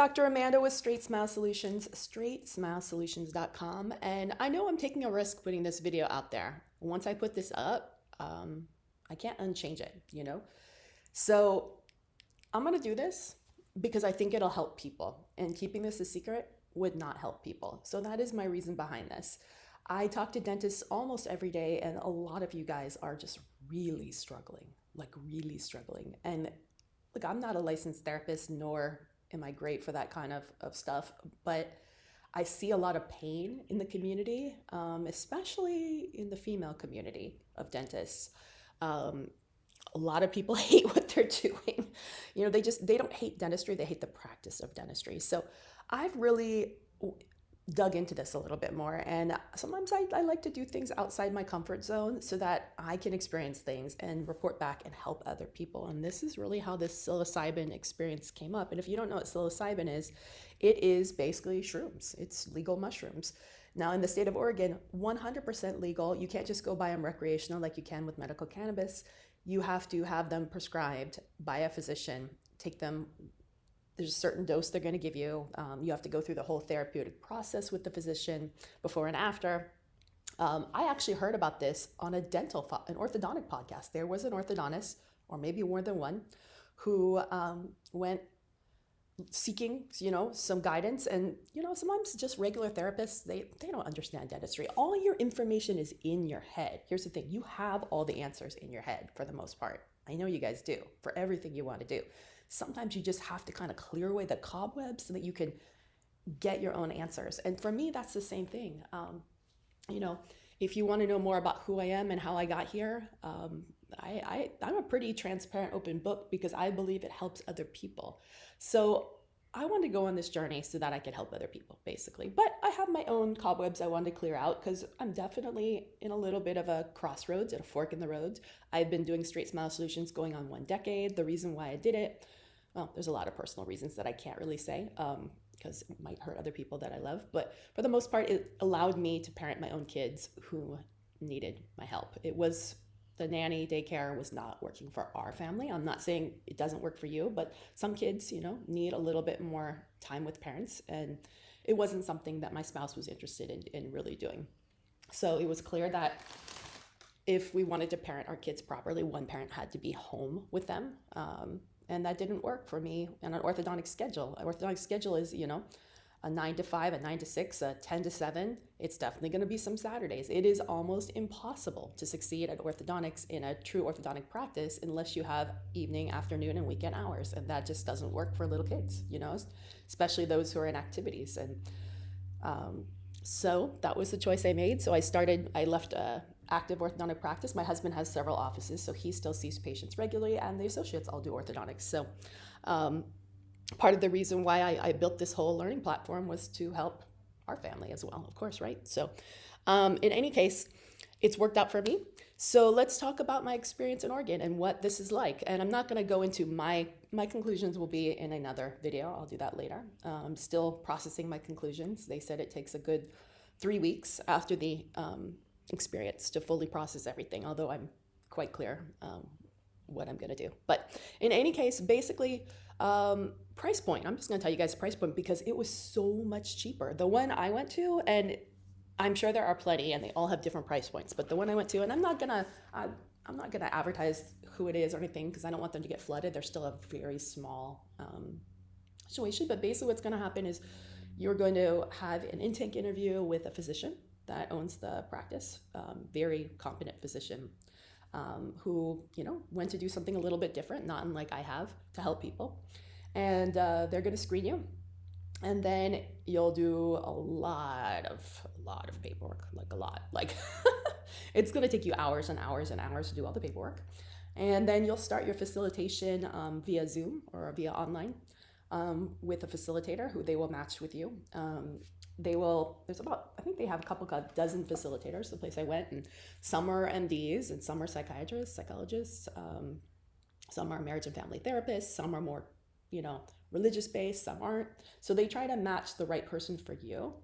Dr. Amanda with Straightsmile Solutions, straightsmilesolutions.com. And I know I'm taking a risk putting this video out there. Once I put this up, I can't unchange it. So I'm going to do this because I think it'll help people. And keeping this a secret would not help people. So that is my reason behind this. I talk to dentists almost every day, and a lot of you guys are just really struggling, like really struggling. And look, I'm not a licensed therapist, nor am I great for that kind of stuff, but I see a lot of pain in the community, especially in the female community of dentists. A lot of people hate what they're doing. They don't hate dentistry, they hate the practice of dentistry. So I've really dug into this a little bit more, and sometimes I like to do things outside my comfort zone so that I can experience things and report back and help other people. And this is really how this psilocybin experience came up. And if you don't know what psilocybin is, it is basically shrooms. It's legal mushrooms. Now in the state of Oregon, 100% legal. You can't just go buy them recreational like you can with medical cannabis. You have to have them prescribed by a physician, take them. There's a certain dose they're going to give you. You have to go through the whole therapeutic process with the physician before and after. I actually heard about this on an orthodontic podcast. There was an orthodontist, or maybe more than one, who went seeking, some guidance. And, sometimes just regular therapists, they don't understand dentistry. All your information is in your head. Here's the thing. You have all the answers in your head for the most part. I know you guys do, for everything you want to do. Sometimes you just have to kind of clear away the cobwebs so that you can get your own answers. And for me, that's the same thing. If you want to know more about who I am and how I got here, I'm a pretty transparent, open book because I believe it helps other people. So I want to go on this journey so that I can help other people, basically. But I have my own cobwebs I want to clear out because I'm definitely in a little bit of a crossroads, at a fork in the road. I've been doing Straightsmile Solutions going on 1 decade. The reason why I did it, well, there's a lot of personal reasons that I can't really say because it might hurt other people that I love. But for the most part, it allowed me to parent my own kids who needed my help. The nanny daycare was not working for our family. I'm not saying it doesn't work for you, but some kids, need a little bit more time with parents. And it wasn't something that my spouse was interested in really doing. So it was clear that if we wanted to parent our kids properly, one parent had to be home with them. And that didn't work for me on an orthodontic schedule. An orthodontic schedule is, a 9 to 5, a 9 to 6, a 10 to 7. It's definitely going to be some Saturdays. It is almost impossible to succeed at orthodontics in a true orthodontic practice unless you have evening, afternoon, and weekend hours. And that just doesn't work for little kids, especially those who are in activities. And so that was the choice I made. So I left active orthodontic practice. My husband has several offices, so he still sees patients regularly, and the associates all do orthodontics. So part of the reason why I built this whole learning platform was to help our family as well, of course, right? So in any case, it's worked out for me. So let's talk about my experience in Oregon and what this is like. And I'm not going to go into my conclusions will be in another video. I'll do that later. I'm still processing my conclusions. They said it takes a good 3 weeks after the experience to fully process everything, although I'm quite clear what I'm going to do. But in any case, basically, price point. I'm just going to tell you guys price point because it was so much cheaper. The one I went to, and I'm sure there are plenty, and they all have different price points. But the one I went to, and I'm not gonna advertise who it is or anything because I don't want them to get flooded. They're still a very small situation. But basically, what's going to happen is you're going to have an intake interview with a physician that owns the practice, very competent physician who went to do something a little bit different, not unlike I have, to help people. And they're going to screen you, and then you'll do a lot of paperwork, like it's going to take you hours and hours and hours to do all the paperwork. And then you'll start your facilitation via Zoom or via online with a facilitator who they will match with you. I think they have a dozen facilitators, the place I went, and some are MDs and some are psychiatrists, psychologists, some are marriage and family therapists, some are more, religious based, some aren't. So they try to match the right person for you.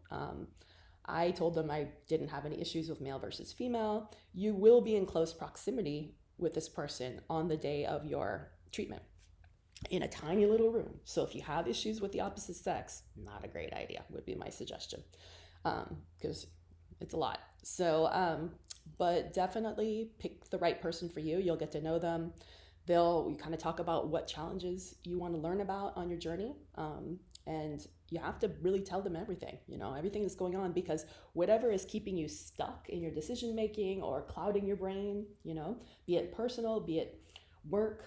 I told them I didn't have any issues with male versus female. You will be in close proximity with this person on the day of your treatment. in a tiny little room. So if you have issues with the opposite sex, not a great idea, would be my suggestion, because it's a lot. So, but definitely pick the right person for you. You'll get to know them. We kind of talk about what challenges you want to learn about on your journey. And you have to really tell them everything, everything that's going on, because whatever is keeping you stuck in your decision making or clouding your brain, be it personal, be it work,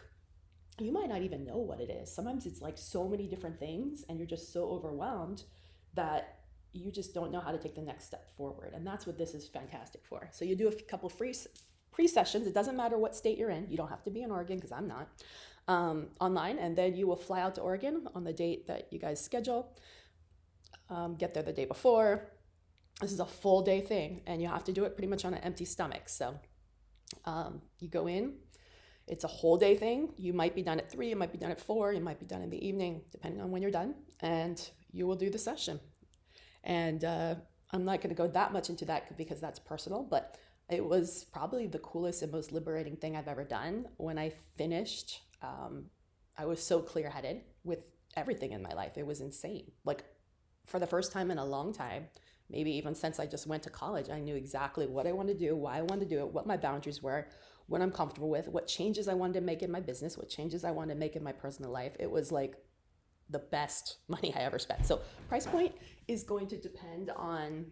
you might not even know what it is. Sometimes it's like so many different things and you're just so overwhelmed that you just don't know how to take the next step forward. And that's what this is fantastic for. So you do a couple free pre-sessions. It doesn't matter what state you're in. You don't have to be in Oregon, because I'm not, online. And then you will fly out to Oregon on the date that you guys schedule. Get there the day before. This is a full day thing, and you have to do it pretty much on an empty stomach. So you go in. It's a whole day thing. You might be done at 3, you might be done at 4, you might be done in the evening, depending on when you're done, and you will do the session. And I'm not going to go that much into that because that's personal, but it was probably the coolest and most liberating thing I've ever done. When I finished, I was so clear-headed with everything in my life. It was insane. Like, for the first time in a long time, maybe even since I just went to college, I knew exactly what I wanted to do, why I wanted to do it, what my boundaries were, what I'm comfortable with, what changes I wanted to make in my business, what changes I wanted to make in my personal life. It was like the best money I ever spent. So price point is going to depend on,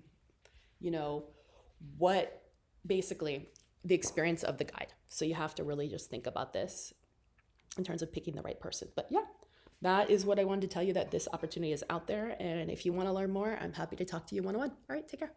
what basically the experience of the guide. So you have to really just think about this in terms of picking the right person. But yeah, that is what I wanted to tell you, that this opportunity is out there. And if you want to learn more, I'm happy to talk to you one-on-one. All right, take care.